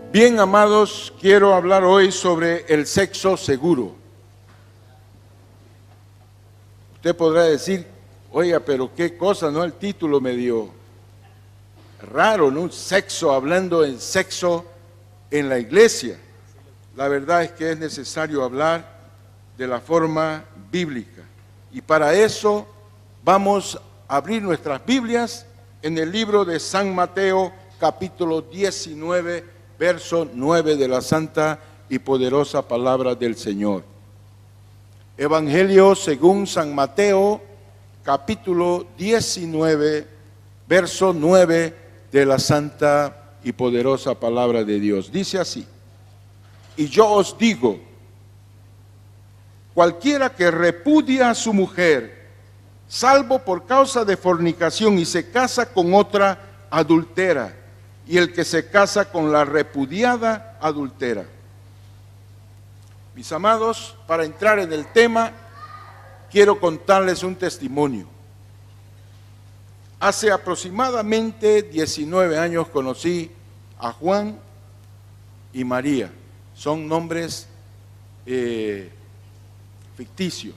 Bien, amados, quiero hablar hoy sobre el sexo seguro. Usted podrá decir, oiga, pero qué cosa, ¿no? El título medio raro, ¿no? Sexo, hablando en sexo en la iglesia. La verdad es que es necesario hablar de la forma bíblica. Y para eso vamos a abrir nuestras Biblias en el libro de San Mateo, capítulo 19, verso 9 de la santa y poderosa palabra del Señor. Evangelio según San Mateo, capítulo 19, verso 9 de la santa y poderosa palabra de Dios. Dice así: y yo os digo, cualquiera que repudia a su mujer, salvo por causa de fornicación, y se casa con otra, adultera, y el que se casa con la repudiada, adultera. Mis amados, para entrar en el tema, quiero contarles un testimonio. Hace aproximadamente 19 años conocí a Juan y María. Son nombres ficticios,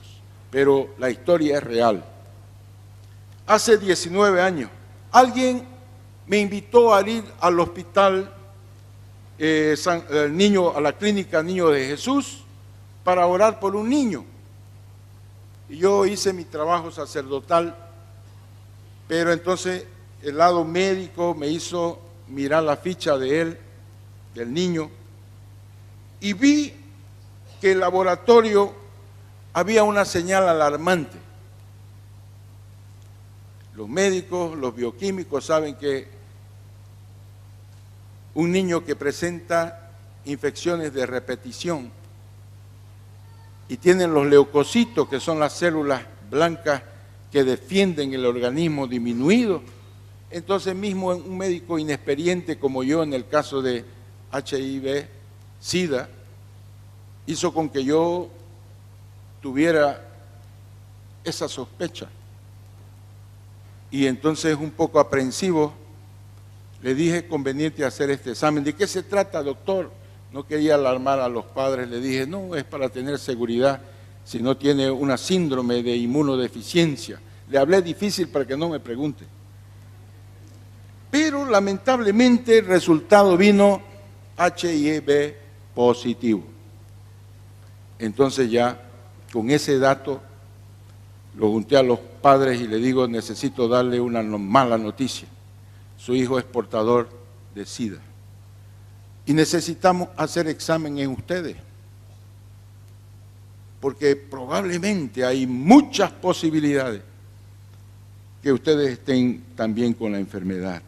pero la historia es real. Hace 19 años, alguien me invitó a ir al hospital a la clínica Niño de Jesús para orar por un niño. Y yo hice mi trabajo sacerdotal, pero entonces el lado médico me hizo mirar la ficha de él, del niño, y vi que en el laboratorio había una señal alarmante. Los médicos, los bioquímicos saben que un niño que presenta infecciones de repetición y tienen los leucocitos, que son las células blancas que defienden el organismo disminuido, entonces mismo un médico inexperiente como yo, en el caso de HIV, SIDA, hizo con que yo tuviera esa sospecha. Y entonces, un poco aprensivo, le dije, conveniente hacer este examen. ¿De qué se trata, doctor? No quería alarmar a los padres. Le dije, no, es para tener seguridad si no tiene una síndrome de inmunodeficiencia. Le hablé difícil para que no me pregunte. Pero lamentablemente el resultado vino HIV positivo. Entonces ya con ese dato lo junté a los padres y le digo, necesito darle una mala noticia. Su hijo es portador de SIDA. Y necesitamos hacer examen en ustedes. Porque probablemente hay muchas posibilidades que ustedes estén también con la enfermedad.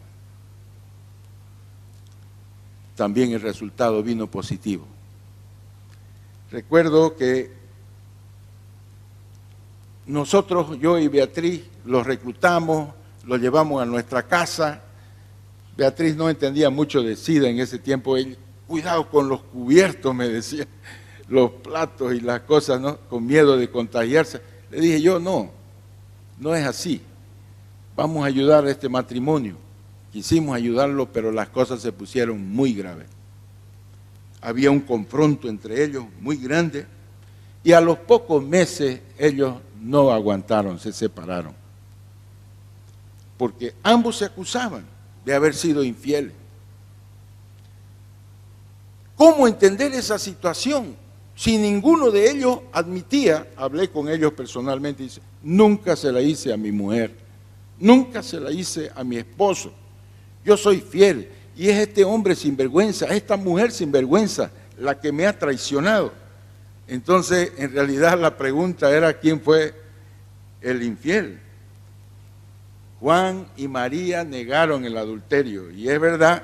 También el resultado vino positivo. Recuerdo que nosotros, yo y Beatriz, los reclutamos, los llevamos a nuestra casa. Beatriz no entendía mucho de SIDA en ese tiempo. Ella, cuidado con los cubiertos, me decía, los platos y las cosas, ¿no? Con miedo de contagiarse. Le dije yo, no es así. Vamos a ayudar a este matrimonio. Quisimos ayudarlo, pero las cosas se pusieron muy graves. Había un confronto entre ellos muy grande y a los pocos meses ellos no aguantaron, se separaron. Porque ambos se acusaban de haber sido infieles. ¿Cómo entender esa situación? Si ninguno de ellos admitía, hablé con ellos personalmente y dice, nunca se la hice a mi mujer, nunca se la hice a mi esposo, yo soy fiel y es este hombre sinvergüenza, esta mujer sinvergüenza la que me ha traicionado. Entonces, en realidad la pregunta era quién fue el infiel. Juan y María negaron el adulterio y es verdad,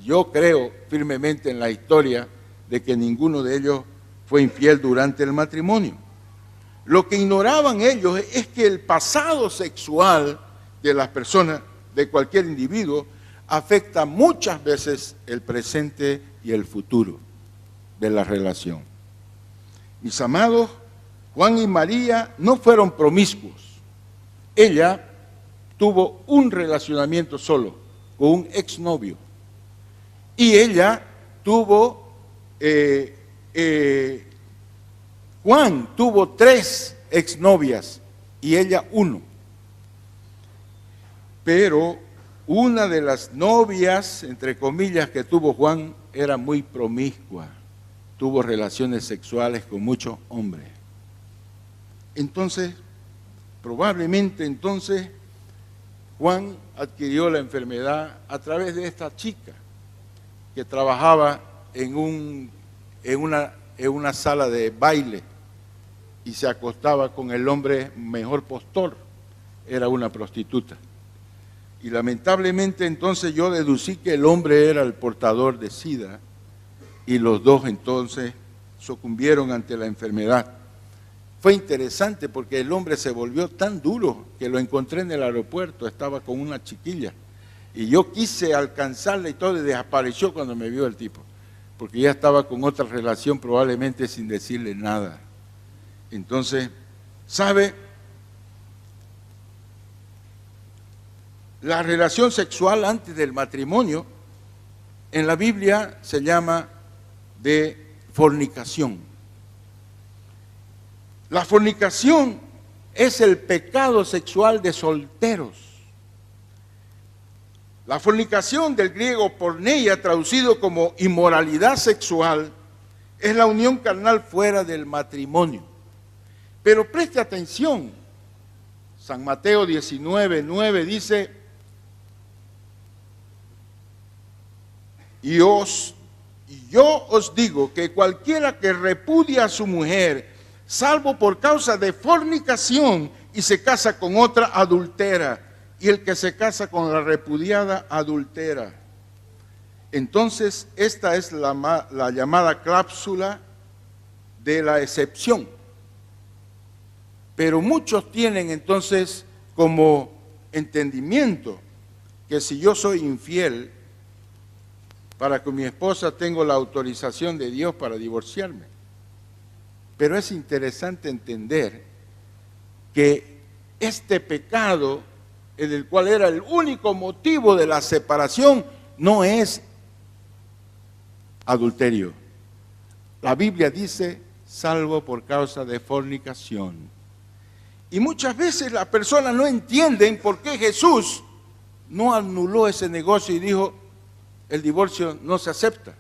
yo creo firmemente en la historia de que ninguno de ellos fue infiel durante el matrimonio. Lo que ignoraban ellos es que el pasado sexual de las personas, de cualquier individuo, afecta muchas veces el presente y el futuro de la relación. Mis amados, Juan y María no fueron promiscuos. Ella tuvo un relacionamiento solo con un exnovio y ella Juan tuvo 3 exnovias y ella 1. Pero una de las novias, entre comillas, que tuvo Juan era muy promiscua. Tuvo relaciones sexuales con muchos hombres. Entonces, probablemente Juan adquirió la enfermedad a través de esta chica que trabajaba en una sala de baile y se acostaba con el hombre mejor postor, era una prostituta. Y lamentablemente entonces yo deducí que el hombre era el portador de SIDA y los dos entonces sucumbieron ante la enfermedad. Fue interesante porque el hombre se volvió tan duro que lo encontré en el aeropuerto, estaba con una chiquilla y yo quise alcanzarla y todo y desapareció cuando me vio el tipo, porque ya estaba con otra relación probablemente sin decirle nada. Entonces, ¿sabe? La relación sexual antes del matrimonio en la Biblia se llama de fornicación. La fornicación es el pecado sexual de solteros. La fornicación, del griego porneia, traducido como inmoralidad sexual, es la unión carnal fuera del matrimonio. Pero preste atención, San Mateo 19:9 dice: Y yo os digo que cualquiera que repudia a su mujer, salvo por causa de fornicación, y se casa con otra, adultera, y el que se casa con la repudiada, adultera. Entonces, esta es la llamada cláusula de la excepción. Pero muchos tienen entonces como entendimiento que si yo soy infiel, para con mi esposa tengo la autorización de Dios para divorciarme. Pero es interesante entender que este pecado, en el cual era el único motivo de la separación, no es adulterio. La Biblia dice, salvo por causa de fornicación. Y muchas veces las personas no entienden por qué Jesús no anuló ese negocio y dijo, el divorcio no se acepta.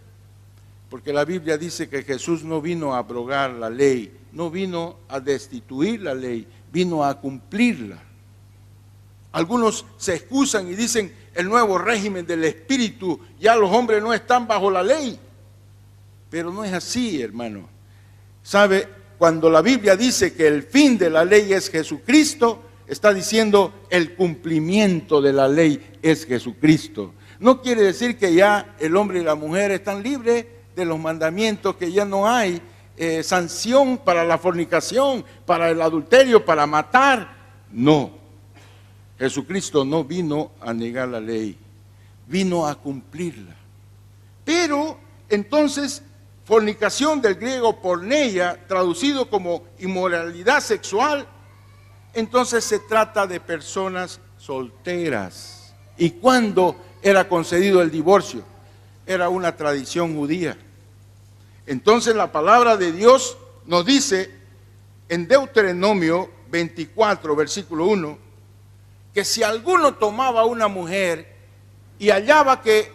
Porque la Biblia dice que Jesús no vino a abrogar la ley, no vino a destituir la ley, vino a cumplirla. Algunos se excusan y dicen, el nuevo régimen del Espíritu, ya los hombres no están bajo la ley. Pero no es así, hermano. ¿Sabe? Cuando la Biblia dice que el fin de la ley es Jesucristo, está diciendo el cumplimiento de la ley es Jesucristo. No quiere decir que ya el hombre y la mujer están libres de los mandamientos, que ya no hay sanción para la fornicación, para el adulterio, para matar. No, Jesucristo no vino a negar la ley, vino a cumplirla. Pero entonces, fornicación, del griego porneia, traducido como inmoralidad sexual, entonces se trata de personas solteras. ¿Y cuándo era concedido el divorcio? Era una tradición judía. Entonces la palabra de Dios nos dice en Deuteronomio 24, versículo 1, que si alguno tomaba una mujer y hallaba que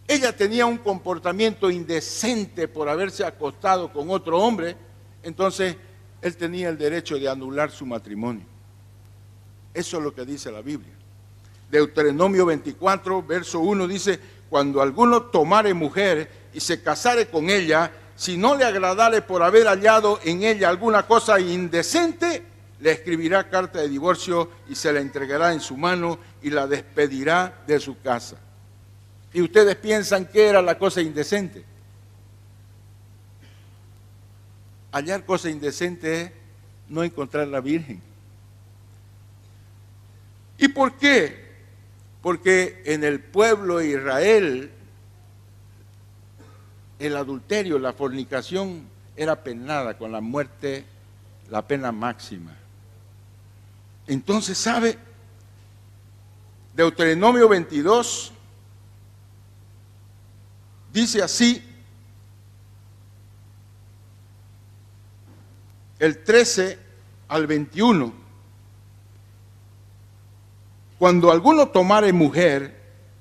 ella tenía un comportamiento indecente por haberse acostado con otro hombre, entonces él tenía el derecho de anular su matrimonio. Eso es lo que dice la Biblia. Deuteronomio 24, verso 1 dice, cuando alguno tomare mujer y se casare con ella, si no le agradare por haber hallado en ella alguna cosa indecente, le escribirá carta de divorcio y se la entregará en su mano y la despedirá de su casa. ¿Y ustedes piensan qué era la cosa indecente? Hallar cosa indecente es no encontrar la Virgen. ¿Y por qué? Porque en el pueblo de Israel el adulterio, la fornicación era penada con la muerte, la pena máxima. Entonces, ¿sabe? Deuteronomio 22 dice así, el 13 al 21. Cuando alguno tomare mujer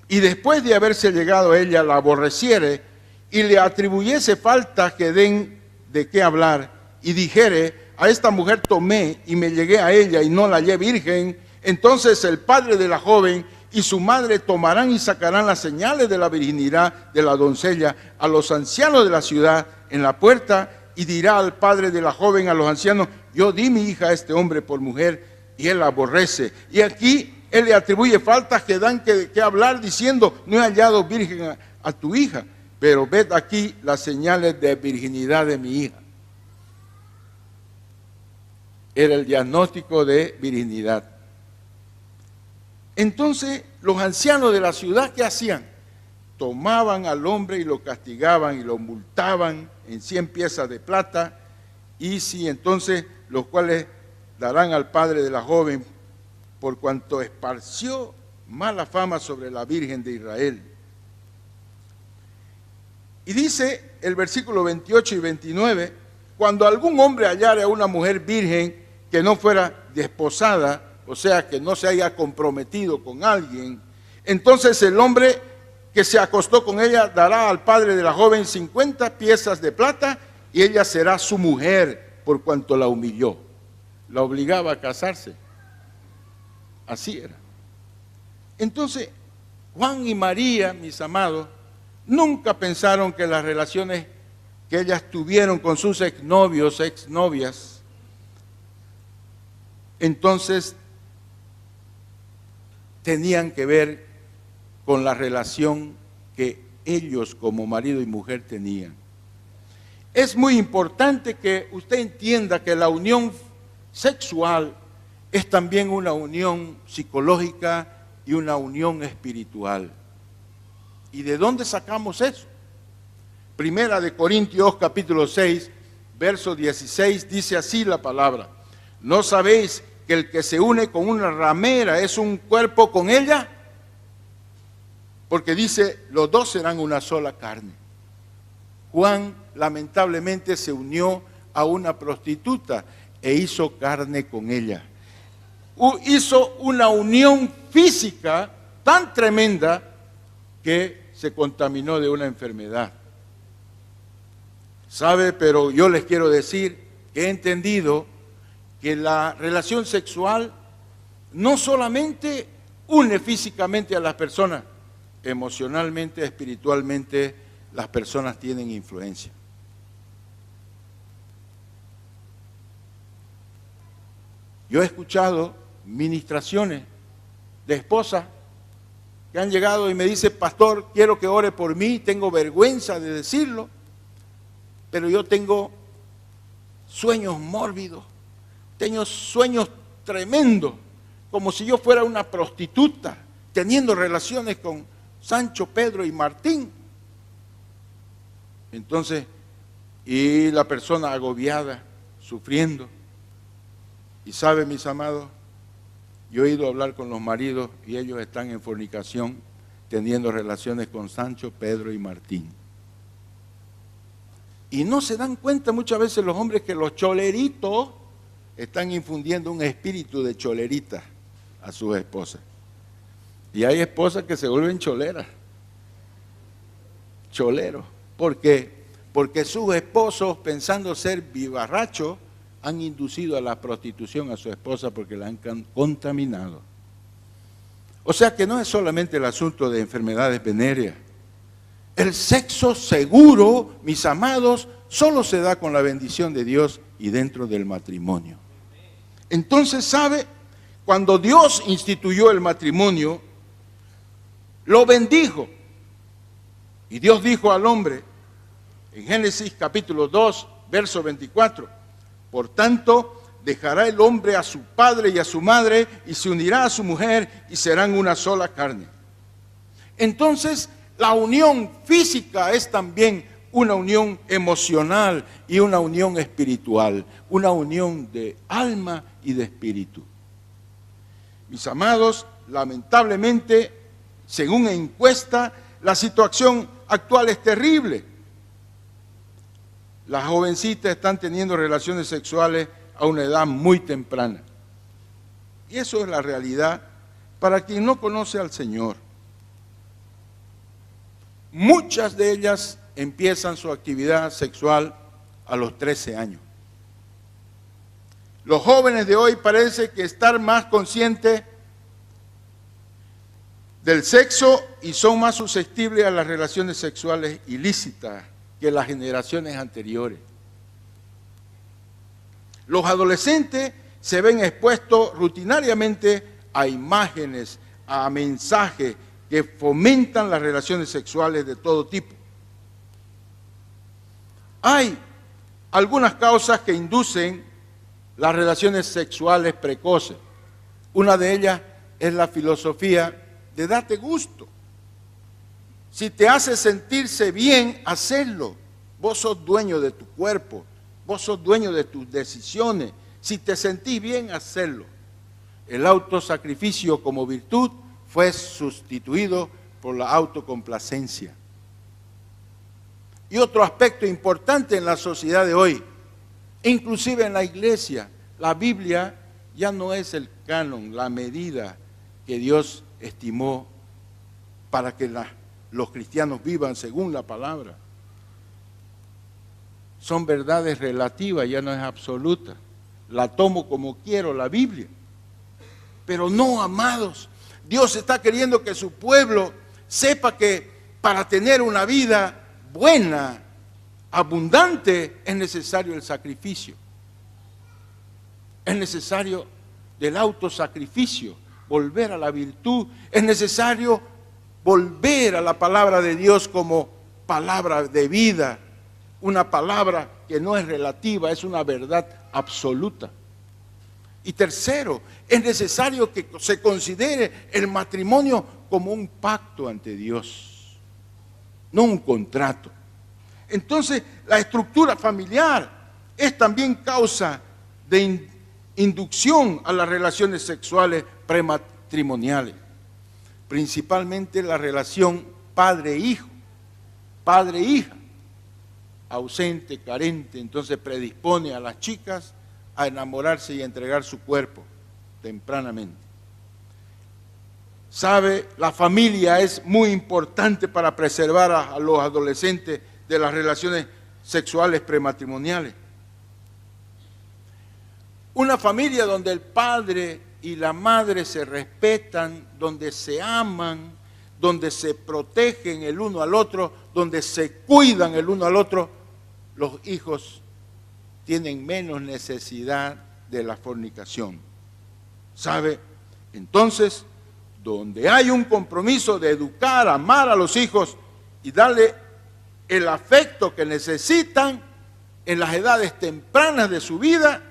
y después de haberse llegado a ella la aborreciere y le atribuyese faltas que den de qué hablar y dijere, a esta mujer tomé y me llegué a ella y no la hallé virgen, entonces el padre de la joven y su madre tomarán y sacarán las señales de la virginidad de la doncella a los ancianos de la ciudad en la puerta, y dirá al padre de la joven a los ancianos, yo di mi hija a este hombre por mujer y él la aborrece. Y aquí él le atribuye faltas que dan que hablar diciendo, no he hallado virgen a tu hija, pero ved aquí las señales de virginidad de mi hija. Era el diagnóstico de virginidad. Entonces los ancianos de la ciudad, ¿qué hacían? Tomaban al hombre y lo castigaban y lo multaban en 100 piezas de plata, y si entonces los cuales darán al padre de la joven por cuanto esparció mala fama sobre la Virgen de Israel. Y dice el versículo 28 y 29, cuando algún hombre hallare a una mujer virgen que no fuera desposada, o sea, que no se haya comprometido con alguien, entonces el hombre que se acostó con ella dará al padre de la joven 50 piezas de plata y ella será su mujer por cuanto la humilló. La obligaba a casarse. Así era. Entonces, Juan y María, mis amados, nunca pensaron que las relaciones que ellas tuvieron con sus exnovios, exnovias, entonces tenían que ver con la relación que ellos como marido y mujer tenían. Es muy importante que usted entienda que la unión sexual es también una unión psicológica y una unión espiritual. ¿Y de dónde sacamos eso? Primera de Corintios capítulo 6, verso 16, dice así la palabra. ¿No sabéis que el que se une con una ramera es un cuerpo con ella? Porque dice, los dos serán una sola carne. Juan lamentablemente se unió a una prostituta e hizo carne con ella. Hizo una unión física tan tremenda que se contaminó de una enfermedad. ¿Sabe? Pero yo les quiero decir que he entendido que la relación sexual no solamente une físicamente a las personas, emocionalmente, espiritualmente, las personas tienen influencia. Yo he escuchado ministraciones de esposas que han llegado y me dicen, pastor, quiero que ore por mí, tengo vergüenza de decirlo, pero yo tengo sueños mórbidos, tengo sueños tremendos, como si yo fuera una prostituta, teniendo relaciones con Sancho, Pedro y Martín. Entonces, y la persona agobiada, sufriendo. Y sabe, mis amados, yo he ido a hablar con los maridos y ellos están en fornicación, teniendo relaciones con Sancho, Pedro y Martín. Y no se dan cuenta muchas veces los hombres que los choleritos están infundiendo un espíritu de cholerita a sus esposas. Y hay esposas que se vuelven choleras, choleros. ¿Por qué? Porque sus esposos, pensando ser vivarrachos, han inducido a la prostitución a su esposa porque la han contaminado. O sea que no es solamente el asunto de enfermedades venéreas. El sexo seguro, mis amados, solo se da con la bendición de Dios y dentro del matrimonio. Entonces, ¿sabe? Cuando Dios instituyó el matrimonio, lo bendijo. Y Dios dijo al hombre, en Génesis capítulo 2, verso 24, por tanto, dejará el hombre a su padre y a su madre y se unirá a su mujer y serán una sola carne. Entonces, la unión física es también una unión emocional y una unión espiritual, una unión de alma y de espíritu. Mis amados, lamentablemente, según encuesta, la situación actual es terrible. Las jovencitas están teniendo relaciones sexuales a una edad muy temprana. Y eso es la realidad para quien no conoce al Señor. Muchas de ellas empiezan su actividad sexual a los 13 años. Los jóvenes de hoy parece que están más conscientes del sexo y son más susceptibles a las relaciones sexuales ilícitas que las generaciones anteriores. Los adolescentes se ven expuestos rutinariamente a imágenes, a mensajes que fomentan las relaciones sexuales de todo tipo. Hay algunas causas que inducen las relaciones sexuales precoces. Una de ellas es la filosofía de date gusto. Si te hace sentirse bien, hacedlo. Vos sos dueño de tu cuerpo, vos sos dueño de tus decisiones. Si te sentís bien, hacedlo. El autosacrificio como virtud fue sustituido por la autocomplacencia. Y otro aspecto importante en la sociedad de hoy, inclusive en la iglesia, la Biblia ya no es el canon, la medida que Dios estimó para que los cristianos vivan según la palabra. Son verdades relativas, ya no es absoluta. La tomo como quiero, la Biblia. Pero no, amados, Dios está queriendo que su pueblo sepa que para tener una vida buena, abundante, es necesario el sacrificio. Es necesario del autosacrificio, volver a la virtud. Es necesario volver a la palabra de Dios como palabra de vida. Una palabra que no es relativa, es una verdad absoluta. Y tercero, es necesario que se considere el matrimonio como un pacto ante Dios, no un contrato. Entonces, la estructura familiar es también causa de inducción a las relaciones sexuales prematrimoniales, principalmente la relación padre-hijo, padre-hija, ausente, carente, entonces predispone a las chicas a enamorarse y a entregar su cuerpo tempranamente. Sabe, la familia es muy importante para preservar a los adolescentes de las relaciones sexuales prematrimoniales. Una familia donde el padre y la madre se respetan, donde se aman, donde se protegen el uno al otro, donde se cuidan el uno al otro, los hijos tienen menos necesidad de la fornicación. ¿Sabe? Entonces, donde hay un compromiso de educar, amar a los hijos y darle el afecto que necesitan en las edades tempranas de su vida,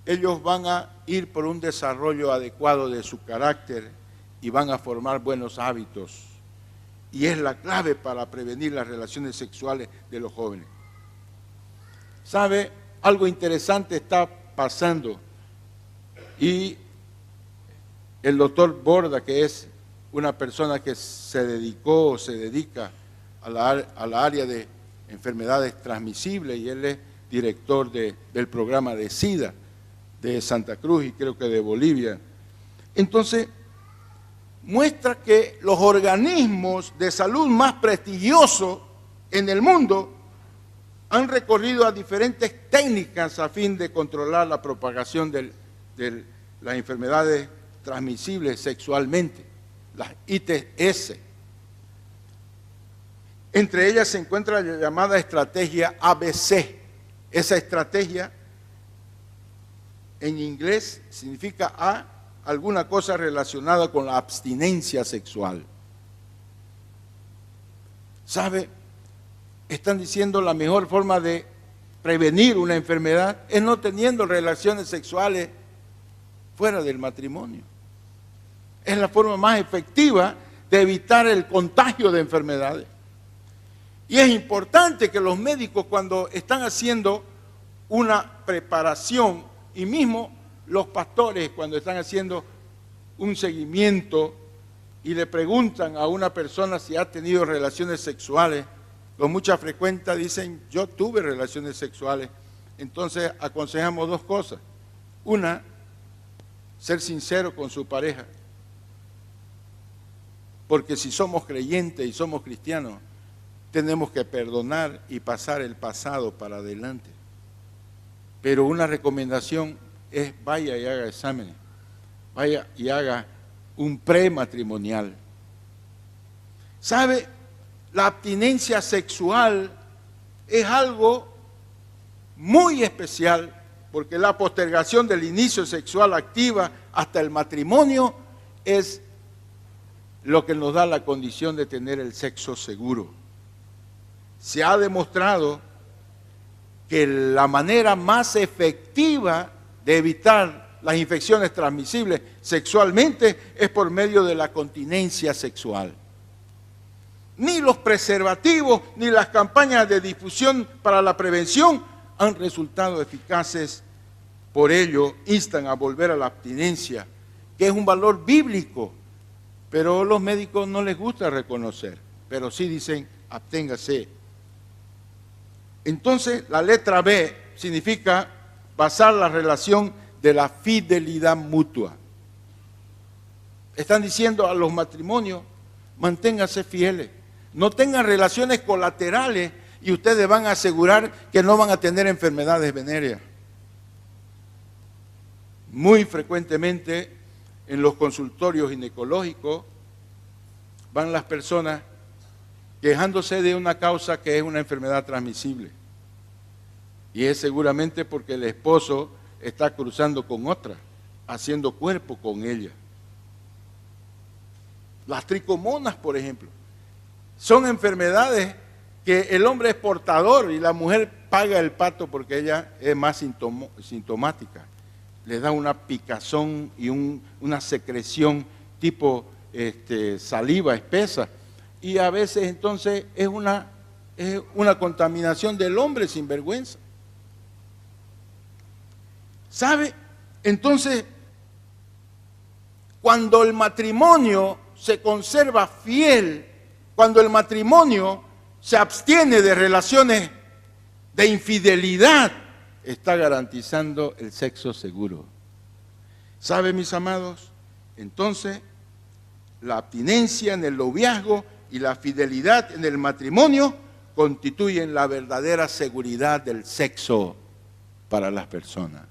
ellos van a ir por un desarrollo adecuado de su carácter y van a formar buenos hábitos. Y es la clave para prevenir las relaciones sexuales de los jóvenes. ¿Sabe? Algo interesante está pasando. Y el doctor Borda, que es una persona que se dedicó o se dedica a la área de enfermedades transmisibles, y él es director del programa de SIDA de Santa Cruz y creo que de Bolivia. Entonces, muestra que los organismos de salud más prestigiosos en el mundo han recorrido a diferentes técnicas a fin de controlar la propagación de las enfermedades transmisibles sexualmente, las ITS. Entre ellas se encuentra la llamada estrategia ABC. Esa estrategia en inglés significa alguna cosa relacionada con la abstinencia sexual. ¿Sabe? Están diciendo la mejor forma de prevenir una enfermedad es no teniendo relaciones sexuales fuera del matrimonio. Es la forma más efectiva de evitar el contagio de enfermedades. Y es importante que los médicos, cuando están haciendo una preparación, y mismo los pastores cuando están haciendo un seguimiento y le preguntan a una persona si ha tenido relaciones sexuales, con mucha frecuencia dicen, yo tuve relaciones sexuales. Entonces aconsejamos dos cosas. Una, ser sincero con su pareja. Porque si somos creyentes y somos cristianos, tenemos que perdonar y pasar el pasado para adelante. Pero una recomendación es vaya y haga exámenes, vaya y haga un prematrimonial. ¿Sabe? La abstinencia sexual es algo muy especial, porque la postergación del inicio sexual activa hasta el matrimonio es lo que nos da la condición de tener el sexo seguro. Se ha demostrado que la manera más efectiva de evitar las infecciones transmisibles sexualmente es por medio de la continencia sexual. Ni los preservativos ni las campañas de difusión para la prevención han resultado eficaces. Por ello, instan a volver a la abstinencia, que es un valor bíblico, pero a los médicos no les gusta reconocer, pero sí dicen, absténgase. Entonces, la letra B significa basar la relación de la fidelidad mutua. Están diciendo a los matrimonios, manténganse fieles, no tengan relaciones colaterales y ustedes van a asegurar que no van a tener enfermedades venéreas. Muy frecuentemente en los consultorios ginecológicos van las personas quejándose de una causa que es una enfermedad transmisible. Y es seguramente porque el esposo está cruzando con otra, haciendo cuerpo con ella. Las tricomonas, por ejemplo, son enfermedades que el hombre es portador y la mujer paga el pato porque ella es más sintomática. Le da una picazón y una secreción tipo saliva espesa. Y a veces entonces es una contaminación del hombre sin vergüenza. ¿Sabe? Entonces, cuando el matrimonio se conserva fiel, cuando el matrimonio se abstiene de relaciones de infidelidad, está garantizando el sexo seguro. ¿Sabe, mis amados? Entonces, la abstinencia en el noviazgo y la fidelidad en el matrimonio constituyen la verdadera seguridad del sexo para las personas.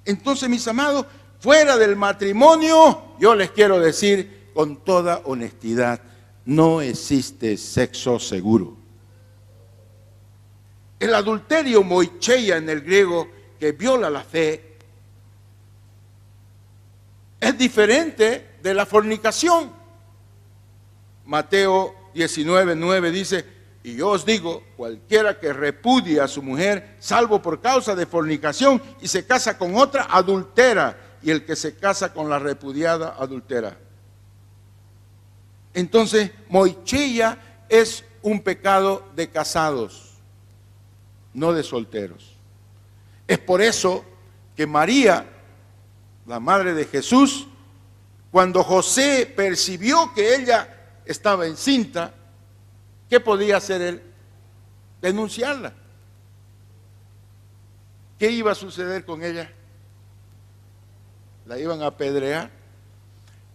Entonces, mis amados, fuera del matrimonio, yo les quiero decir con toda honestidad, no existe sexo seguro. El adulterio moicheia en el griego, que viola la fe, es diferente de la fornicación. Mateo 19:9 dice, y yo os digo, cualquiera que repudie a su mujer, salvo por causa de fornicación, y se casa con otra, adultera, y el que se casa con la repudiada, adultera. Entonces, moicheia es un pecado de casados, no de solteros. Es por eso que María, la madre de Jesús, cuando José percibió que ella estaba encinta, ¿qué podía hacer él? Denunciarla. ¿Qué iba a suceder con ella? La iban a apedrear,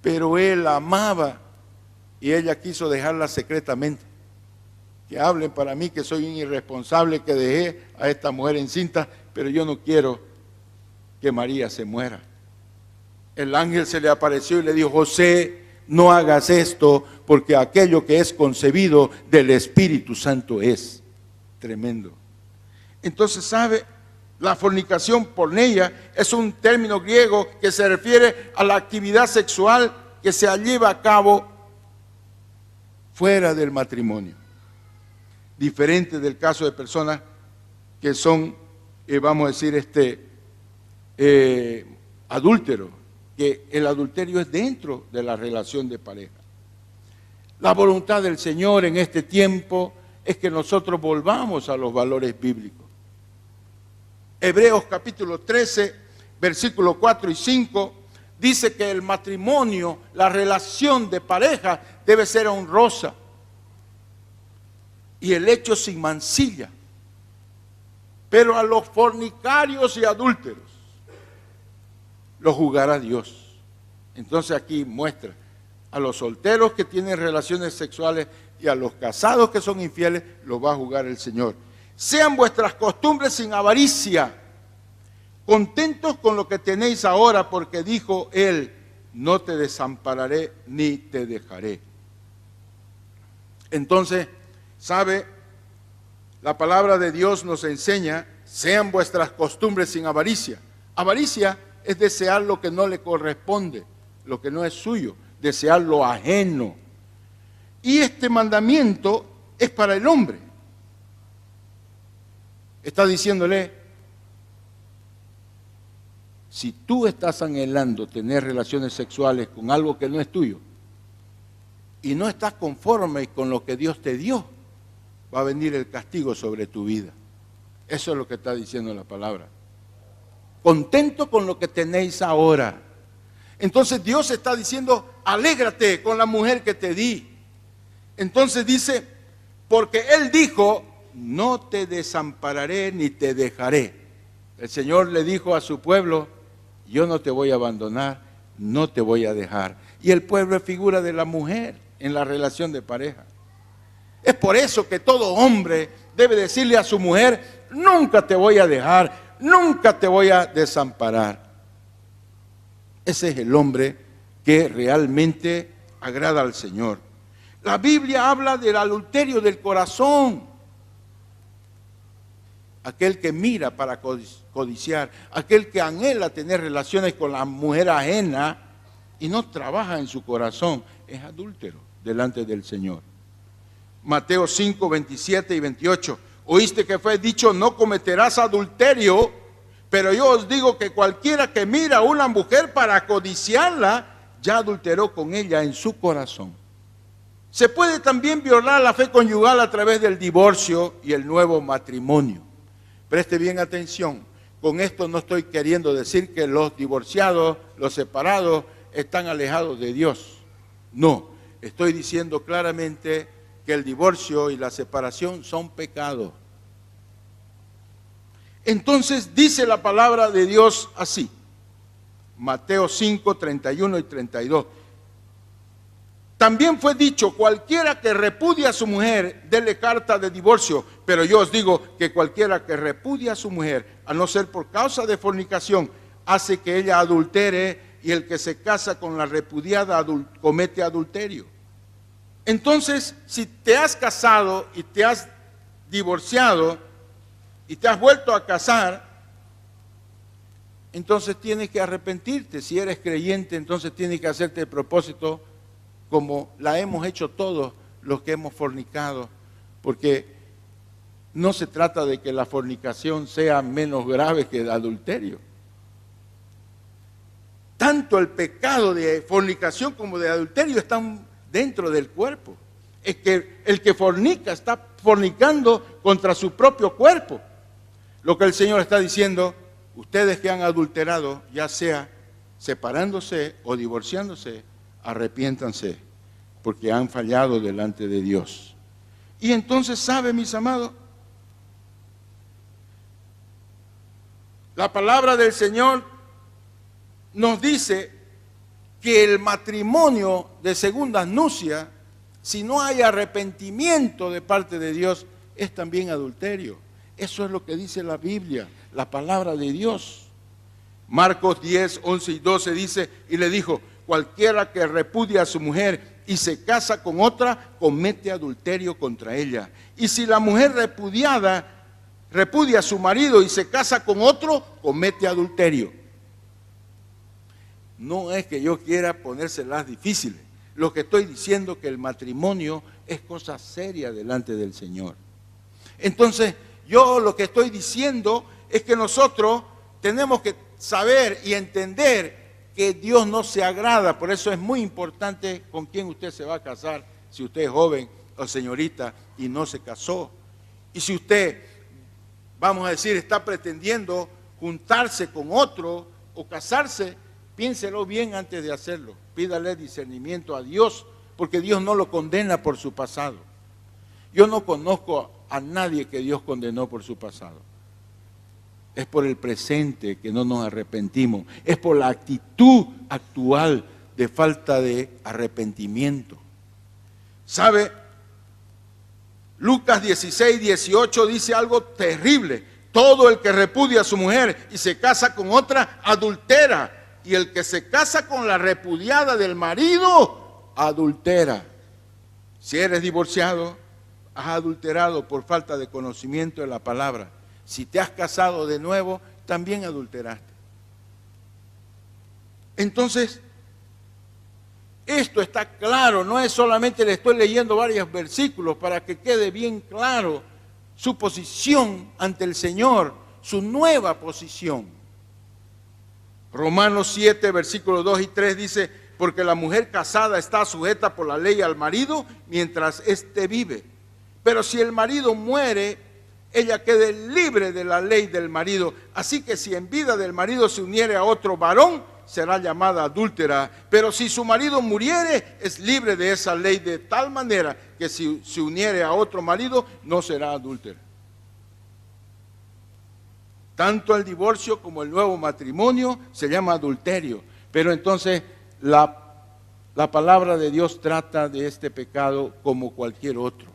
pero él la amaba y ella quiso dejarla secretamente. Que hablen para mí que soy un irresponsable que dejé a esta mujer encinta, pero yo no quiero que María se muera. El ángel se le apareció y le dijo, José, no hagas esto, porque aquello que es concebido del Espíritu Santo es tremendo. Entonces, ¿sabe? La fornicación porneia es un término griego que se refiere a la actividad sexual que se lleva a cabo fuera del matrimonio. Diferente del caso de personas que son, vamos a decir, adúlteros, que el adulterio es dentro de la relación de pareja. La voluntad del Señor en este tiempo es que nosotros volvamos a los valores bíblicos. Hebreos capítulo 13, versículos 4 y 5, dice que el matrimonio, la relación de pareja debe ser honrosa y el hecho sin mancilla. Pero a los fornicarios y adúlteros los juzgará Dios. Entonces aquí muestra a los solteros que tienen relaciones sexuales y a los casados que son infieles, los va a juzgar el Señor. Sean vuestras costumbres sin avaricia, contentos con lo que tenéis ahora, porque dijo Él, no te desampararé ni te dejaré. Entonces, ¿sabe? La palabra de Dios nos enseña, sean vuestras costumbres sin avaricia. Avaricia es desear lo que no le corresponde, lo que no es suyo, desear lo ajeno. Y este mandamiento es para el hombre. Está diciéndole, si tú estás anhelando tener relaciones sexuales con algo que no es tuyo y no estás conforme con lo que Dios te dio, va a venir el castigo sobre tu vida. Eso es lo que está diciendo la palabra. Contento con lo que tenéis ahora. Entonces Dios está diciendo, alégrate con la mujer que te di. Entonces dice, porque Él dijo, no te desampararé ni te dejaré. El Señor le dijo a su pueblo, yo no te voy a abandonar, no te voy a dejar. Y el pueblo es figura de la mujer en la relación de pareja. Es por eso que todo hombre debe decirle a su mujer, nunca te voy a dejar, nunca te voy a desamparar. Ese es el hombre que realmente agrada al Señor. La Biblia habla del adulterio del corazón. Aquel que mira para codiciar, aquel que anhela tener relaciones con la mujer ajena y no trabaja en su corazón, es adúltero delante del Señor. Mateo 5, 27 y 28. Oíste que fue dicho, no cometerás adulterio, pero yo os digo que cualquiera que mira a una mujer para codiciarla, ya adulteró con ella en su corazón. Se puede también violar la fe conyugal a través del divorcio y el nuevo matrimonio. Preste bien atención, con esto no estoy queriendo decir que los divorciados, los separados, están alejados de Dios. No, estoy diciendo claramente que el divorcio y la separación son pecados. Entonces dice la palabra de Dios así, Mateo 5, 31 y 32. También fue dicho, cualquiera que repudia a su mujer, dele carta de divorcio. Pero yo os digo que cualquiera que repudia a su mujer, a no ser por causa de fornicación, hace que ella adultere, y el que se casa con la repudiada comete adulterio. Entonces, si te has casado y te has divorciado y te has vuelto a casar, entonces tienes que arrepentirte. Si eres creyente, entonces tienes que hacerte el propósito como la hemos hecho todos los que hemos fornicado, porque no se trata de que la fornicación sea menos grave que el adulterio. Tanto el pecado de fornicación como de adulterio están dentro del cuerpo. Es que el que fornica está fornicando contra su propio cuerpo. Lo que el Señor está diciendo, ustedes que han adulterado, ya sea separándose o divorciándose, arrepiéntanse, porque han fallado delante de Dios. Y entonces, ¿sabe, mis amados? La palabra del Señor nos dice que el matrimonio de segundas nupcias, si no hay arrepentimiento de parte de Dios, es también adulterio. Eso es lo que dice la Biblia, la palabra de Dios. Marcos 10, 11 y 12 dice, y le dijo, cualquiera que repudia a su mujer y se casa con otra, comete adulterio contra ella. Y si la mujer repudia a su marido y se casa con otro, comete adulterio. No es que yo quiera ponérselas difíciles. Lo que estoy diciendo es que el matrimonio es cosa seria delante del Señor. Entonces, yo lo que estoy diciendo es que nosotros tenemos que saber y entender que Dios no se agrada. Por eso es muy importante con quién usted se va a casar, si usted es joven o señorita y no se casó. Y si usted, vamos a decir, está pretendiendo juntarse con otro o casarse, piénselo bien antes de hacerlo. Pídale discernimiento a Dios, porque Dios no lo condena por su pasado. Yo no conozco a nadie que Dios condenó por su pasado. Es por el presente que no nos arrepentimos. Es por la actitud actual de falta de arrepentimiento. ¿Sabe? Lucas 16, 18 dice algo terrible. Todo el que repudia a su mujer y se casa con otra, adultera. Y el que se casa con la repudiada del marido, adultera. Si eres divorciado, has adulterado por falta de conocimiento de la palabra. Si te has casado de nuevo, también adulteraste. Entonces, esto está claro, no es solamente le estoy leyendo varios versículos para que quede bien claro su posición ante el Señor, su nueva posición. Romanos 7, versículos 2 y 3 dice, porque la mujer casada está sujeta por la ley al marido mientras éste vive. Pero si el marido muere, ella quede libre de la ley del marido. Así que si en vida del marido se uniere a otro varón, será llamada adúltera. Pero si su marido muriere, es libre de esa ley, de tal manera que si se uniere a otro marido, no será adúltera. Tanto el divorcio como el nuevo matrimonio se llama adulterio. Pero entonces la palabra de Dios trata de este pecado como cualquier otro.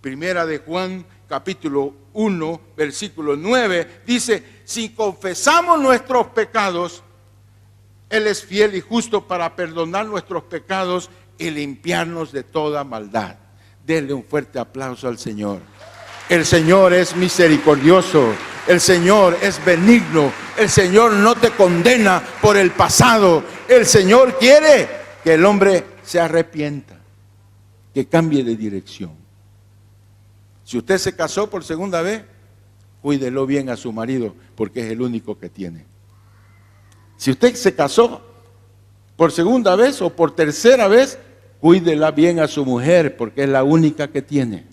Primera de Juan, capítulo 1, versículo 9, dice, si confesamos nuestros pecados, Él es fiel y justo para perdonar nuestros pecados y limpiarnos de toda maldad. Denle un fuerte aplauso al Señor. El Señor es misericordioso, el Señor es benigno, el Señor no te condena por el pasado. El Señor quiere que el hombre se arrepienta, que cambie de dirección. Si usted se casó por segunda vez, cuídelo bien a su marido, porque es el único que tiene. Si usted se casó por segunda vez o por tercera vez, cuídela bien a su mujer, porque es la única que tiene.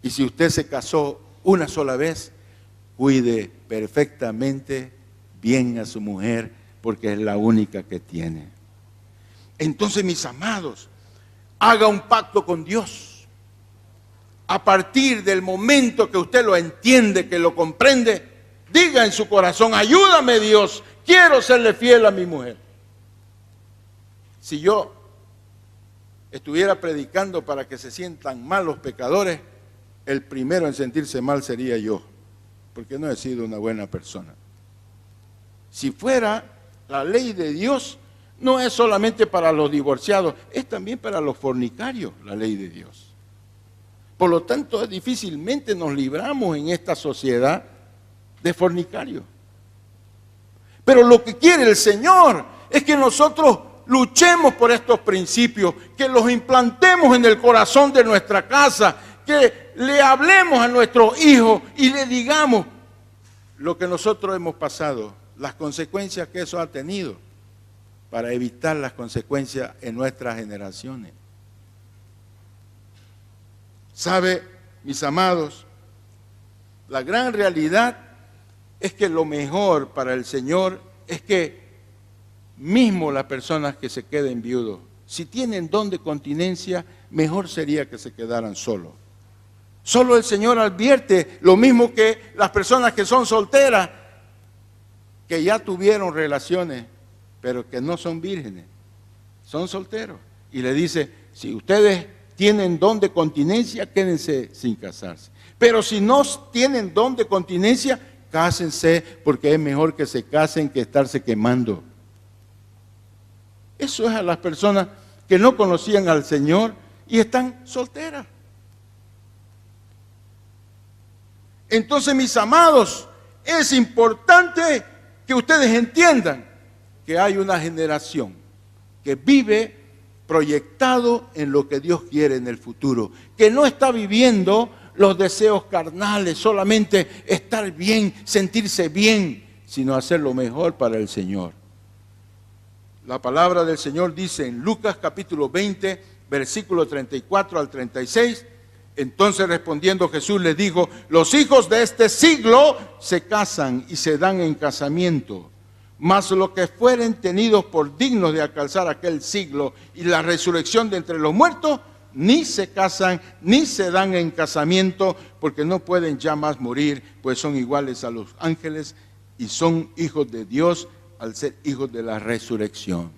Y si usted se casó una sola vez, cuide perfectamente bien a su mujer, porque es la única que tiene. Entonces, mis amados, haga un pacto con Dios. A partir del momento que usted lo entiende, que lo comprende, diga en su corazón, ayúdame Dios, quiero serle fiel a mi mujer. Si yo estuviera predicando para que se sientan mal los pecadores, el primero en sentirse mal sería yo, porque no he sido una buena persona. Si fuera la ley de Dios, no es solamente para los divorciados, es también para los fornicarios la ley de Dios. Por lo tanto, difícilmente nos libramos en esta sociedad de fornicarios. Pero lo que quiere el Señor es que nosotros luchemos por estos principios, que los implantemos en el corazón de nuestra casa, que le hablemos a nuestros hijos y le digamos lo que nosotros hemos pasado, las consecuencias que eso ha tenido, para evitar las consecuencias en nuestras generaciones. ¿Sabe, mis amados? La gran realidad es que lo mejor para el Señor es que mismo las personas que se queden viudos, si tienen don de continencia, mejor sería que se quedaran solos. Solo el Señor advierte lo mismo que las personas que son solteras, que ya tuvieron relaciones, pero que no son vírgenes, son solteros. Y le dice, si ustedes tienen don de continencia, quédense sin casarse. Pero si no tienen don de continencia, cásense, porque es mejor que se casen que estarse quemando. Eso es a las personas que no conocían al Señor y están solteras. Entonces, mis amados, es importante que ustedes entiendan que hay una generación que vive proyectado en lo que Dios quiere en el futuro, que no está viviendo los deseos carnales, solamente estar bien, sentirse bien, sino hacer lo mejor para el Señor. La palabra del Señor dice en Lucas capítulo 20, versículo 34 al 36, entonces respondiendo Jesús les dijo, los hijos de este siglo se casan y se dan en casamiento Mas los que fueren tenidos por dignos de alcanzar aquel siglo y la resurrección de entre los muertos, ni se casan, ni se dan en casamiento, porque no pueden ya más morir, pues son iguales a los ángeles y son hijos de Dios al ser hijos de la resurrección.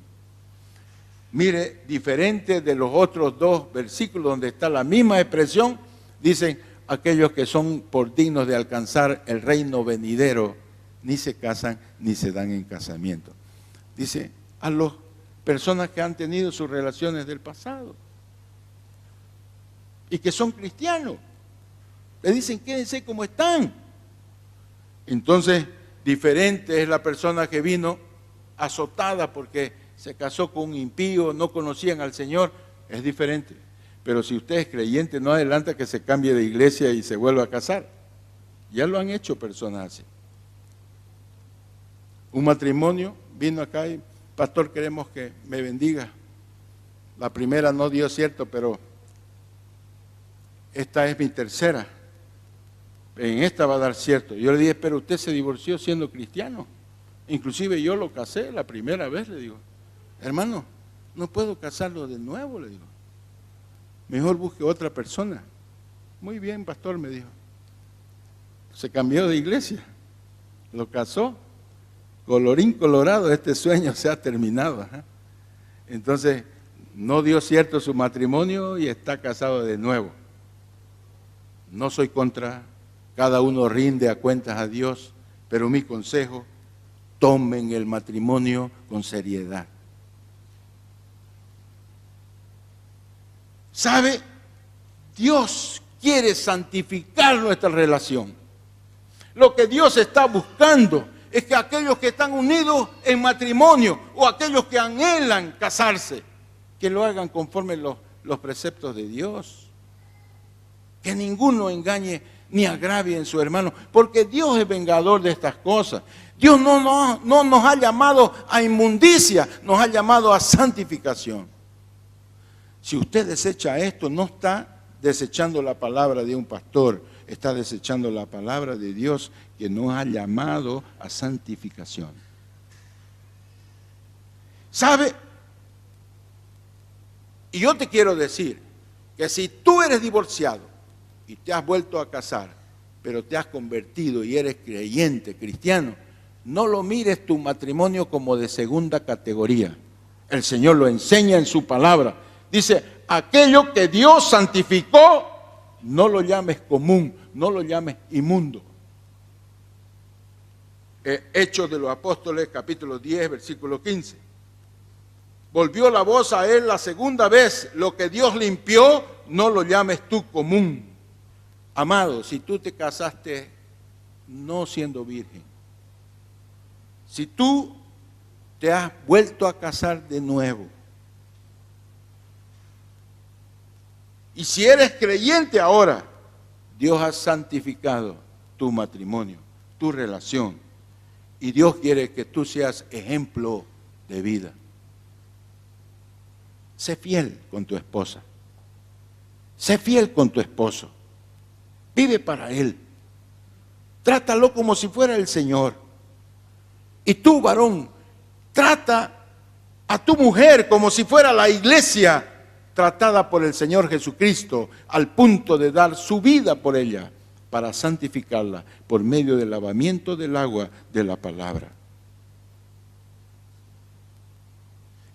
Mire, diferente de los otros dos versículos donde está la misma expresión, dicen aquellos que son por dignos de alcanzar el reino venidero, ni se casan ni se dan en casamiento. Dice a las personas que han tenido sus relaciones del pasado y que son cristianos. Le dicen, quédense como están. Entonces, diferente es la persona que vino azotada porque se casó con un impío, no conocían al Señor, es diferente. Pero si usted es creyente, no adelanta que se cambie de iglesia y se vuelva a casar. Ya lo han hecho personas así. Un matrimonio vino acá y, pastor, queremos que me bendiga. La primera no dio cierto, pero esta es mi tercera. En esta va a dar cierto. Yo le dije, pero usted se divorció siendo cristiano. Inclusive yo lo casé la primera vez, le digo. Hermano, no puedo casarlo de nuevo, le digo. Mejor busque otra persona. Muy bien, pastor, me dijo. Se cambió de iglesia. Lo casó. Colorín colorado, este sueño se ha terminado. Entonces, no dio cierto su matrimonio y está casado de nuevo. No soy contra, cada uno rinde a cuentas a Dios, pero mi consejo, tomen el matrimonio con seriedad. ¿Sabe? Dios quiere santificar nuestra relación. Lo que Dios está buscando es que aquellos que están unidos en matrimonio o aquellos que anhelan casarse, que lo hagan conforme los preceptos de Dios. Que ninguno engañe ni agravie en su hermano, porque Dios es vengador de estas cosas. Dios no nos ha llamado a inmundicia, nos ha llamado a santificación. Si usted desecha esto, no está desechando la palabra de un pastor, está desechando la palabra de Dios que nos ha llamado a santificación. ¿Sabe? Y yo te quiero decir que si tú eres divorciado y te has vuelto a casar, pero te has convertido y eres creyente, cristiano, no lo mires tu matrimonio como de segunda categoría. El Señor lo enseña en su palabra. Dice, aquello que Dios santificó, no lo llames común, no lo llames inmundo. Hechos de los Apóstoles, capítulo 10, versículo 15. Volvió la voz a él la segunda vez, lo que Dios limpió, no lo llames tú común. Amado, si tú te casaste no siendo virgen, si tú te has vuelto a casar de nuevo, y si eres creyente ahora, Dios ha santificado tu matrimonio, tu relación. Y Dios quiere que tú seas ejemplo de vida. Sé fiel con tu esposa. Sé fiel con tu esposo. Vive para Él. Trátalo como si fuera el Señor. Y tú, varón, trata a tu mujer como si fuera la iglesia tratada por el Señor Jesucristo, al punto de dar su vida por ella, para santificarla por medio del lavamiento del agua de la palabra.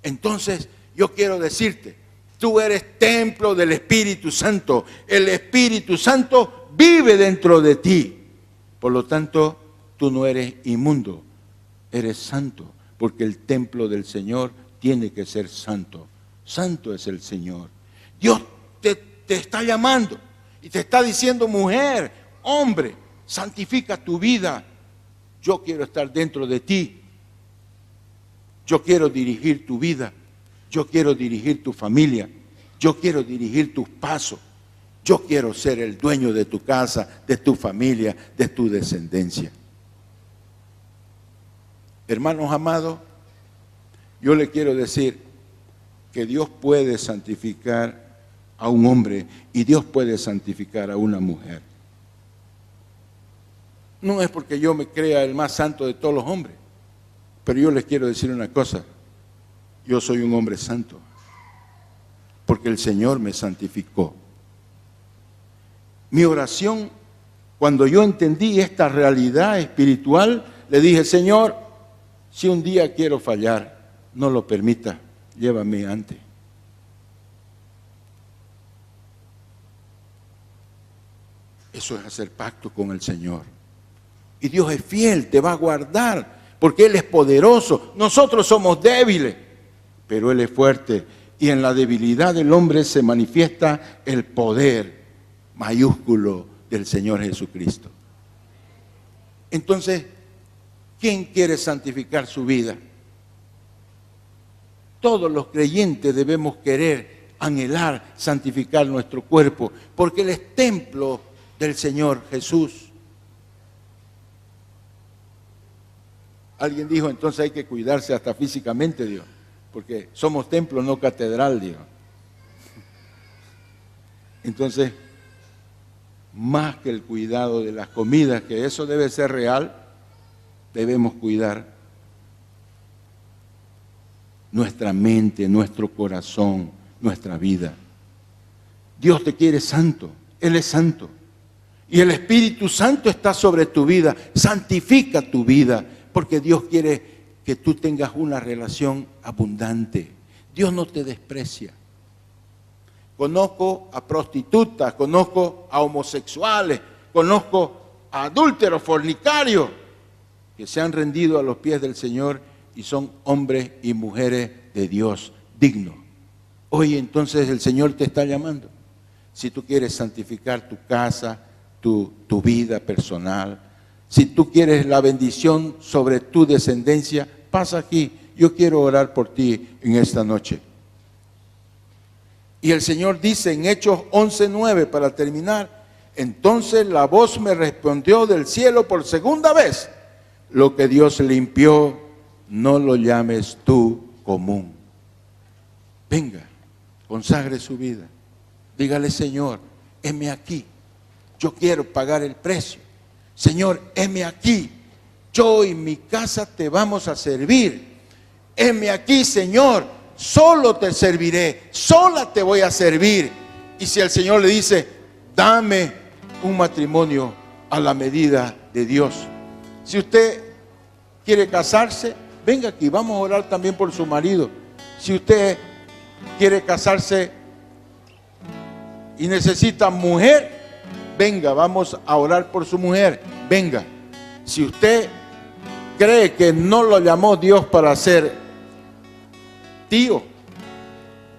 Entonces, yo quiero decirte, tú eres templo del Espíritu Santo. El Espíritu Santo vive dentro de ti. Por lo tanto, tú no eres inmundo, eres santo, porque el templo del Señor tiene que ser santo. Santo es el Señor. Dios te está llamando y te está diciendo, mujer, hombre, santifica tu vida. Yo quiero estar dentro de ti. Yo quiero dirigir tu vida. Yo quiero dirigir tu familia. Yo quiero dirigir tus pasos. Yo quiero ser el dueño de tu casa, de tu familia, de tu descendencia. Hermanos amados, yo le quiero decir que Dios puede santificar a un hombre y Dios puede santificar a una mujer. No es porque yo me crea el más santo de todos los hombres, Pero yo les quiero decir una cosa, yo soy un hombre santo, porque el Señor me santificó. Mi oración, cuando yo entendí esta realidad espiritual, le dije, Señor, si un día quiero fallar, no lo permita, llévame antes. Eso es hacer pacto con el Señor. Y Dios es fiel, te va a guardar, porque Él es poderoso. Nosotros somos débiles, pero Él es fuerte. Y en la debilidad del hombre se manifiesta el poder mayúsculo del Señor Jesucristo. Entonces, ¿quién quiere santificar su vida? Todos los creyentes debemos querer, anhelar, santificar nuestro cuerpo, porque Él es templo del Señor Jesús. Alguien dijo, entonces hay que cuidarse hasta físicamente, Dios, porque somos templo, no catedral, Dios. Entonces, más que el cuidado de las comidas, que eso debe ser real, debemos cuidar nuestra mente, nuestro corazón, nuestra vida. Dios te quiere santo, Él es santo. Y el Espíritu Santo está sobre tu vida. Santifica tu vida, porque Dios quiere que tú tengas una relación abundante. Dios no te desprecia. Conozco a prostitutas, conozco a homosexuales, conozco a adúlteros, fornicarios, que se han rendido a los pies del Señor y son hombres y mujeres de Dios dignos. Hoy entonces el Señor te está llamando. Si tú quieres santificar tu casa, tu vida personal, si tú quieres la bendición sobre tu descendencia, pasa aquí. Yo quiero orar por ti en esta noche. Y el Señor dice en Hechos 11:9, para terminar, entonces la voz me respondió del cielo por segunda vez, lo que Dios limpió, no lo llames tú común. Venga, consagre su vida. Dígale, Señor, heme aquí. Yo quiero pagar el precio. Señor, heme aquí. Yo y mi casa te vamos a servir. Heme aquí, Señor. Solo te serviré. Sola te voy a servir. Y si el Señor le dice, dame un matrimonio a la medida de Dios. Si usted quiere casarse, venga aquí. Vamos a orar también por su marido. Si usted quiere casarse y necesita mujer, venga, vamos a orar por su mujer. Venga. Si usted cree que no lo llamó Dios para ser tío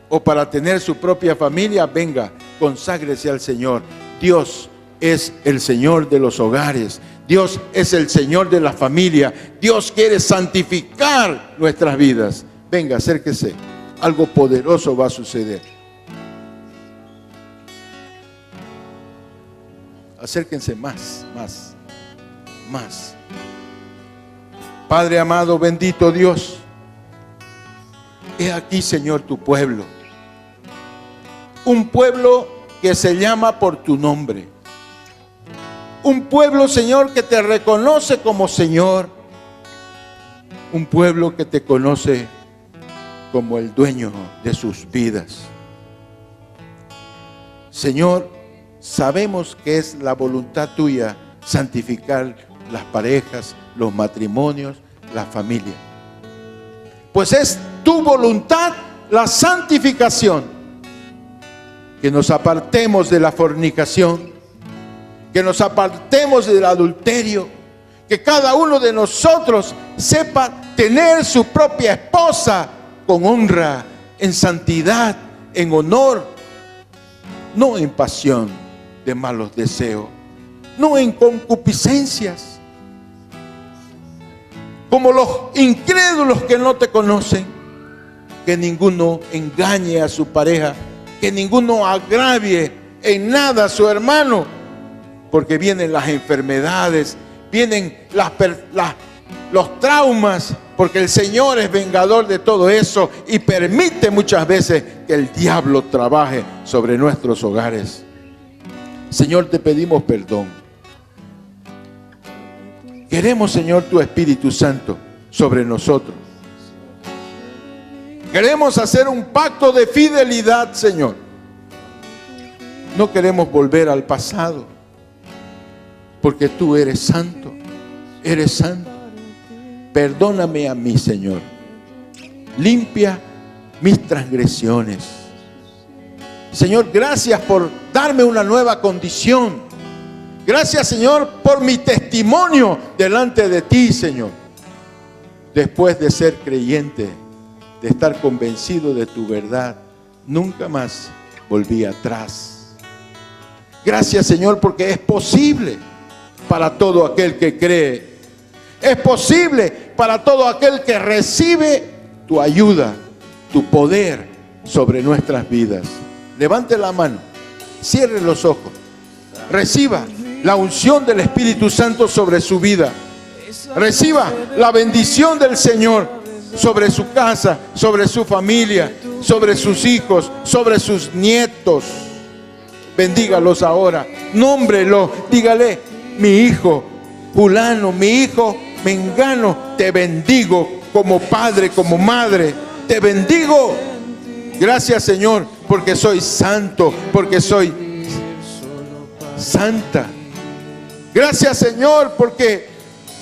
o para tener su propia familia, venga, conságrese al Señor. Dios es el Señor de los hogares. Dios es el Señor de la familia. Dios quiere santificar nuestras vidas. Venga, acérquese. Algo poderoso va a suceder. Acérquense más. Padre amado, bendito Dios, he aquí, Señor, tu pueblo. Un pueblo que se llama por tu nombre. Un pueblo, Señor, que te reconoce como Señor. Un pueblo que te conoce como el dueño de sus vidas. Señor, sabemos que es la voluntad tuya santificar las parejas, los matrimonios, la familia. Pues es tu voluntad la santificación. Que nos apartemos de la fornicación, que nos apartemos del adulterio, que cada uno de nosotros sepa tener su propia esposa con honra, en santidad, en honor, no en pasión de malos deseos, no en concupiscencias, como los incrédulos que no te conocen. Que ninguno engañe a su pareja, que ninguno agravie en nada a su hermano, porque vienen las enfermedades, vienen los traumas, porque el Señor es vengador de todo eso y permite muchas veces que el diablo trabaje sobre nuestros hogares. Señor, te pedimos perdón. Queremos, Señor, tu Espíritu Santo sobre nosotros. Queremos hacer un pacto de fidelidad, Señor. No queremos volver al pasado, porque tú eres santo, eres santo. Perdóname a mí, Señor. Limpia mis transgresiones. Señor, gracias por darme una nueva condición. Gracias, Señor, por mi testimonio delante de ti, Señor. Después de ser creyente, de estar convencido de tu verdad, nunca más volví atrás. Gracias, Señor, porque es posible para todo aquel que cree. Es posible para todo aquel que recibe tu ayuda, tu poder sobre nuestras vidas. Levante la mano, cierre los ojos, reciba la unción del Espíritu Santo sobre su vida. Reciba la bendición del Señor sobre su casa, sobre su familia, sobre sus hijos, sobre sus nietos. Bendígalos ahora, nómbrelo, dígale: mi hijo fulano, mi hijo mengano, te bendigo como padre, como madre, te bendigo. Gracias, Señor, porque soy santo, porque soy santa. Gracias, Señor, porque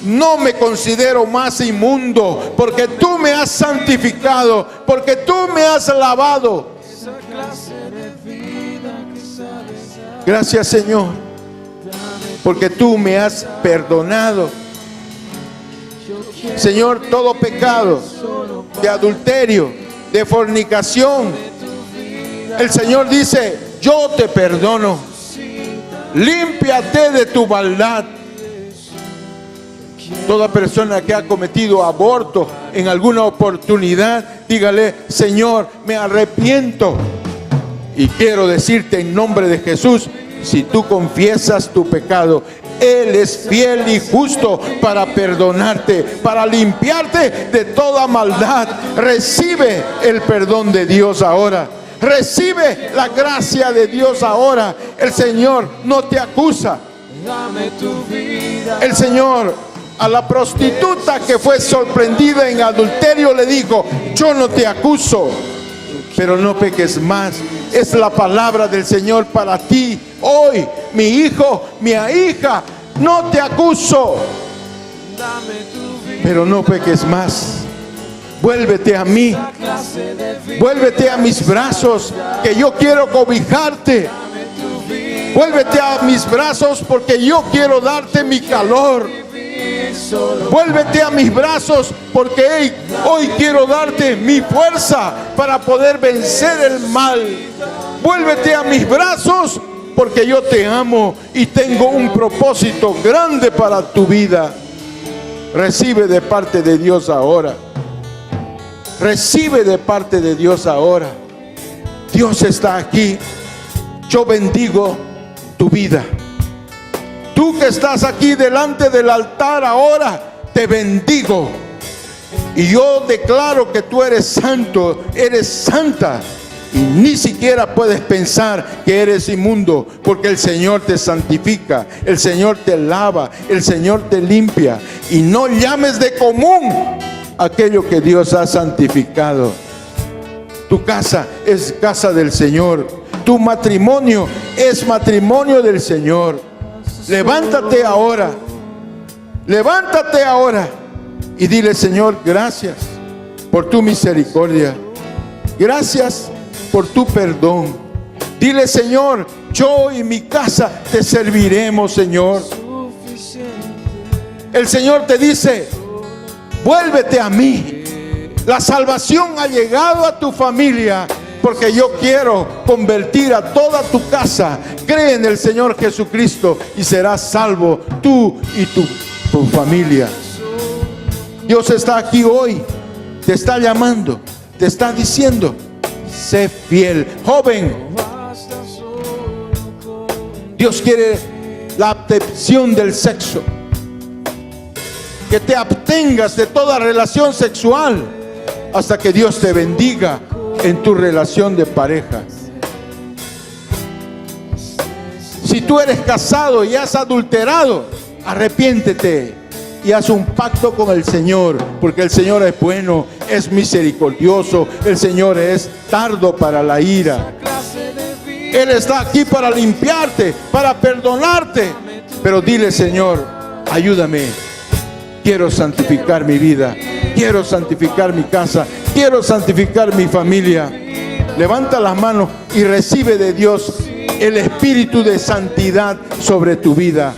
no me considero más inmundo, porque tú me has santificado, porque tú me has lavado. Gracias, Señor, porque tú me has perdonado. Señor, todo pecado de adulterio, de fornicación, el Señor dice: yo te perdono. Límpiate de tu maldad. Toda persona que ha cometido aborto en alguna oportunidad, dígale: Señor, me arrepiento. Y quiero decirte en nombre de Jesús, si tú confiesas tu pecado, Él es fiel y justo para perdonarte, para limpiarte de toda maldad. Recibe el perdón de Dios ahora. Recibe la gracia de Dios ahora. El Señor no te acusa. El Señor a la prostituta que fue sorprendida en adulterio le dijo: yo no te acuso, pero no peques más. Es la palabra del Señor para ti hoy, mi hijo, mi hija. No te acuso, pero no peques más. Vuélvete a mí, vuélvete a mis brazos, que yo quiero cobijarte. Vuélvete a mis brazos, porque yo quiero darte mi calor. Vuélvete a mis brazos, porque hoy quiero darte mi fuerza para poder vencer el mal. Vuélvete a mis brazos, porque yo te amo y tengo un propósito grande para tu vida. Recibe de parte de Dios ahora. Recibe de parte de Dios ahora. Dios está aquí. Yo bendigo tu vida. Tú que estás aquí delante del altar ahora, te bendigo. Y yo declaro que tú eres santo, eres santa. Y ni siquiera puedes pensar que eres inmundo, porque el Señor te santifica, el Señor te lava, el Señor te limpia. Y no llames de común aquello que Dios ha santificado. Tu casa es casa del Señor. Tu matrimonio es matrimonio del Señor. Levántate ahora. Levántate ahora y dile: Señor, gracias por tu misericordia. Gracias por tu perdón. Dile: Señor, yo y mi casa te serviremos, Señor. El Señor te dice: vuélvete a mí. La salvación ha llegado a tu familia, porque yo quiero convertir a toda tu casa. Cree en el Señor Jesucristo y serás salvo, tú y tu familia. Dios está aquí hoy, te está llamando, te está diciendo: sé fiel, joven. Dios quiere la abstención del sexo, que te abstengas de toda relación sexual hasta que Dios te bendiga en tu relación de pareja. Si tú eres casado y has adulterado, arrepiéntete y haz un pacto con el Señor, porque el Señor es bueno, es misericordioso, el Señor es tardo para la ira. Él está aquí para limpiarte, para perdonarte. Pero dile: Señor, ayúdame. Quiero santificar mi vida, quiero santificar mi casa, quiero santificar mi familia. Levanta las manos y recibe de Dios el espíritu de santidad sobre tu vida.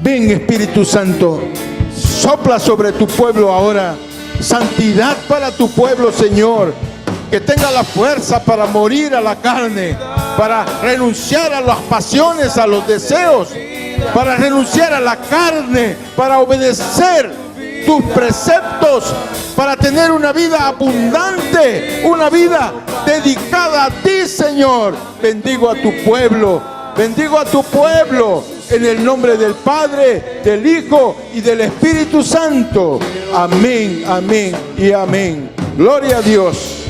Ven, Espíritu Santo, sopla sobre tu pueblo ahora. Santidad para tu pueblo, Señor. Que tenga la fuerza para morir a la carne, para renunciar a las pasiones, a los deseos, para renunciar a la carne, para obedecer tus preceptos, para tener una vida abundante, una vida dedicada a ti, Señor. Bendigo a tu pueblo, bendigo a tu pueblo, en el nombre del Padre, del Hijo y del Espíritu Santo. Amén, amén y amén. Gloria a Dios.